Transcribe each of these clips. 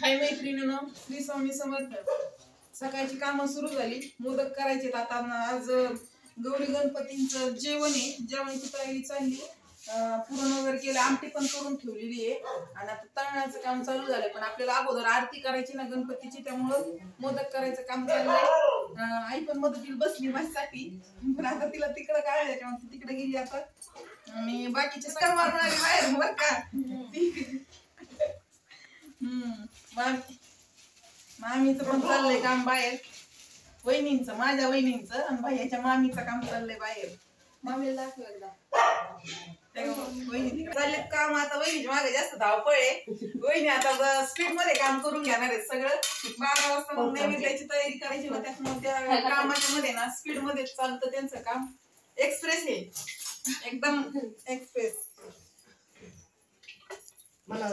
हाय मैत्रिणींनो, श्री स्वामी समर्थ. सकाळची कामं सुरू झाली. मोदक करायचे आता. आज गौरी गणपतींचं जेवण आहे. जेवणाची तयारी चालली. पुरण वगैरे केलं, आमटी पण करून ठेवलेली आहे आणि आता तळण्याचं काम चालू झालं. पण आपल्याला अगोदर आरती करायची ना गणपतीची, त्यामुळं मोदक करायचं काम चाललंय. आई पण मदतीला बसली माझ्यासाठी, पण आता तिला तिकडं काय ती तिकडे गेली आता. आणि बाकीचे सर्व बाहेर बरं का. मामीचं पण चाललंय काम बाहेर. वहिनींचं, माझ्या वहिनींचं आणि भैयाच्या मामीचं काम चाललंय बाहेर. मामीला दाखव एकदा. वहिनी चाललेत काम. आता वहिनीच्या मागे जास्त धावपळ आहे. वहिनी आता स्पीड मध्ये काम करून घेणार आहेत सगळं. 12 वाजता मग नैवेद्याची तयारी करायची ना, त्याच्यामुळे त्या कामाच्या मध्ये ना स्पीड मध्ये चालतं त्यांचं काम. एक्सप्रेस आहे, एकदम एक्सप्रेस. मला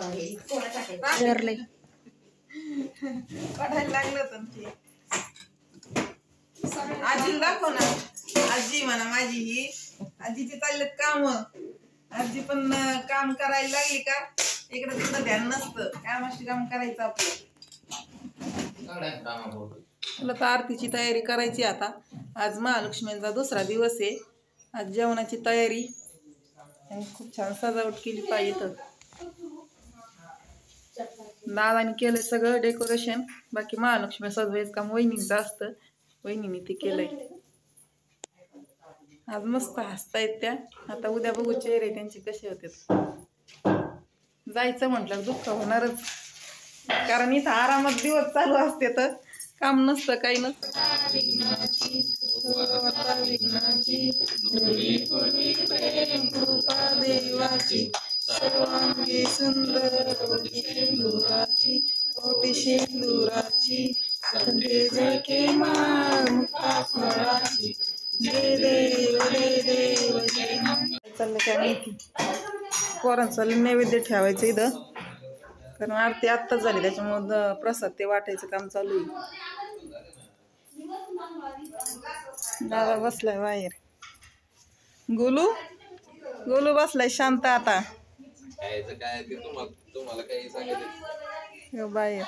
काढायला लागलं तर ते आजीला दाखव ना. आजी म्हणा माझी, ही आजीची चाललेत काम. आजी पण काम करायला लागली का इकडं तिकडं ध्यान नसतं. कामाशी काम करायचं आपलं. तुला तर आरतीची तयारी करायची आता. आज महालक्ष्मींचा दुसरा दिवस आहे. आज जेवणाची तयारी आणि खूप छान सजावट केली पाहिजे. तर दादाने केलंय सगळं डेकोरेशन. बाकी महालक्ष्मी सजवायचं काम वहिनींचं असतं. वहिनीने ते केलंय. आज मस्त हसतायत त्या. आता उद्या बघू चेहरे त्यांचे कसे होते. जायचं म्हटलं दुःख होणारच, कारण इथं आरामात दिवस चालू असते. तर काम नसतं, काही नसतं. सर्वांगी सुंदर सिंदुराची, ओटी सिंदुराची, जळके मुखाफळाची. जय देव जय देव जय. चाललं काय माहिती. पोरांचं नैवेद्य ठेवायचं इथं, कारण आरती आत्ताच झाली, त्याच्यामुळे प्रसाद ते वाटायचं काम चालू आहे. दादा बसलाय बाहेर. गोलू गोलू बसलाय शांत आता बाहेर.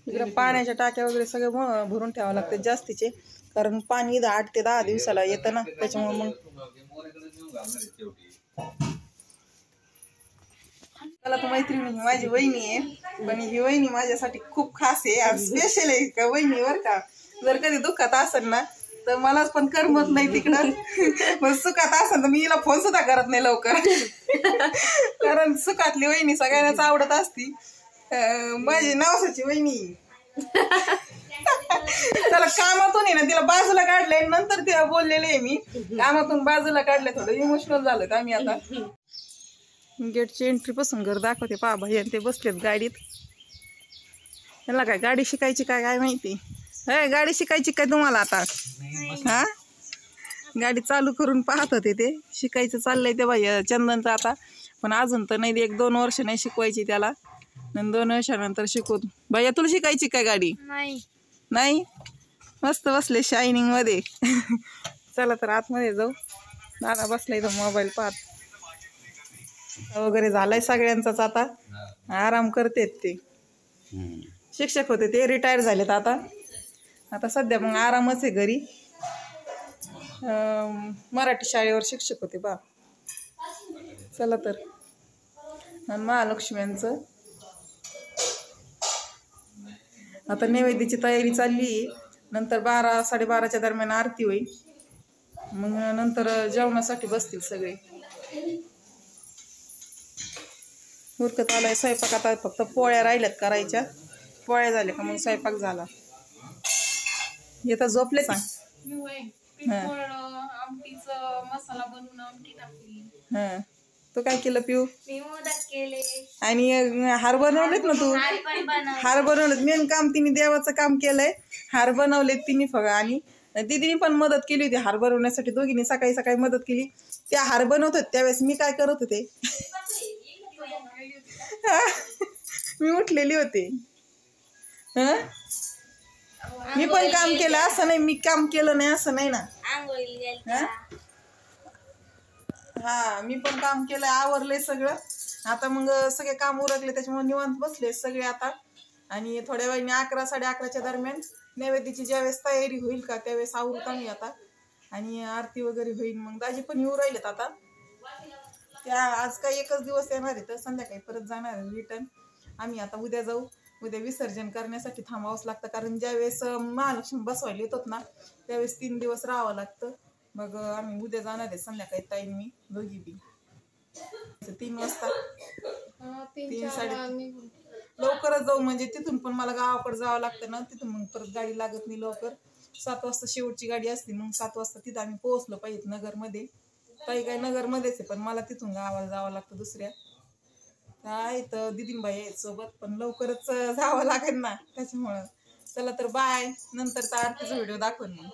इकडे पाण्याच्या टाक्या वगैरे सगळे भरून ठेवावं लागते जास्तीचे, कारण पाणी 8 ते 10 दिवसाला येतं ना, त्याच्यामुळे मग मला तर मैत्रिणी माझी वहिनी आहे, पण ही वहिनी माझ्यासाठी खूप खास आहे. आज स्पेशल आहे का वहिनी बर का. जर कधी दुःखात असेल ना तर मलाच पण करमत नाही तिकडं. पण सुखात असेल तर मी हिला फोन सुद्धा करत नाही लवकर, कारण सुखातली वहिनी सगळ्यांनाच आवडत असती. माझी नवसाची वहिनी. त्याला कामातून आहे ना तिला बाजूला काढलंय, नंतर तिला बोललेले आहे मी. कामातून बाजूला काढलंय, थोडं इमोशनल झालं आम्ही. आता गेटची एंट्री पासून घर दाखवते. पहा भाई ते बसलेत गाडीत. त्याला काय गाडी शिकायची काय काय माहिती. गाडी शिकायची काय तुम्हाला आता? हा, गाडी चालू करून पाहत होते ते. शिकायचं चाललंय ते बाई चंदनचं आता, पण अजून तर नाही. 1-2 वर्ष नाही शिकवायची त्याला, 2 वर्षानंतर शिकवून. भैया तुला शिकायची काय गाडी? नाही. मस्त बसले शायनिंग मध्ये. चला तर आतमध्ये जाऊ. दादा बसलाय तो मोबाईल पाहत वगैरे. झालाय सगळ्यांचाच आता, आराम करतेत ते. शिक्षक होते ते रिटायर झालेत आता. आता सध्या मग आरामच आहे घरी. मराठी शाळेवर शिक्षक होते बा. चला तर. आणि महालक्ष्म्यांचं आता नैवेद्याची तयारी चालली आहे. नंतर 12-12:30च्या दरम्यान आरती होईल. मग नंतर जेवणासाठी बसतील सगळे. उरकत आलाय स्वयंपाक. आता फक्त पोळ्या राहिल्यात करायच्या. पोळ्या झाल्या का मग स्वयंपाक झाला. येता झोपले सांग. मसाला बनवून आमटी टाकली. हा, तू काय केलं पिऊ? मी मोदक केले. आणि हार बनवलेत ना तू? हार बनवलेत. मेन काम तिने देवाचं काम केलंय. हार बनवलेत तिने फळ. आणि दीदीने पण मदत केली होती हार बनवण्यासाठी. दोघींनी सकाळी सकाळी मदत केली. त्या हार बनवत होते त्यावेळेस मी काय करत होते? मी उठलेली होते. मी पण काम केलं असं नाही, मी काम केलं नाही असं नाही ना. हा मी पण काम केलं, आवरले सगळं. आता मग सगळे काम उरकले त्याच्यामुळे निवांत बसले सगळे आता. आणि थोड्या वेळाने 11 साडे11च्या दरम्यान नैवेद्याची ज्यावेळेस तयारी होईल का त्यावेळेस आवरत आम्ही आता. आणि आरती वगैरे होईल. मग दाजी पण येऊ राहिलेत आता. त्या आज काही एकच दिवस येणार आहे तर संध्याकाळी परत जाणार आहे रिटर्न. आम्ही आता उद्या जाऊ. उद्या विसर्जन करण्यासाठी थांबावंच लागतं, कारण ज्यावेळेस महालक्ष्मी बसवायला येतात ना त्यावेळेस 3 दिवस राहावं लागतं. मग आम्ही उद्या जाणार आहे संध्याकाळी, ताई मी दोघी बी 3 वाजता. 3-3:30 लवकरच जाऊ, म्हणजे तिथून पण मला गावाकडे जावं लागतं ना, तिथून मग परत गाडी लागत नाही लवकर. 7 वाजता शेवटची गाडी असते, मग 7 वाजता तिथं आम्ही पोहोचलो पाहिजे नगरमध्ये. ताई काय नगरमध्येच आहे, पण मला तिथून गावाला जावं लागतं दुसऱ्या. काय तर दिदीनबाई आहेत सोबत, पण लवकरच जावं लागेल ना त्याच्यामुळं. चला तर बाय, नंतरचा आरतीचा व्हिडिओ दाखवून मग.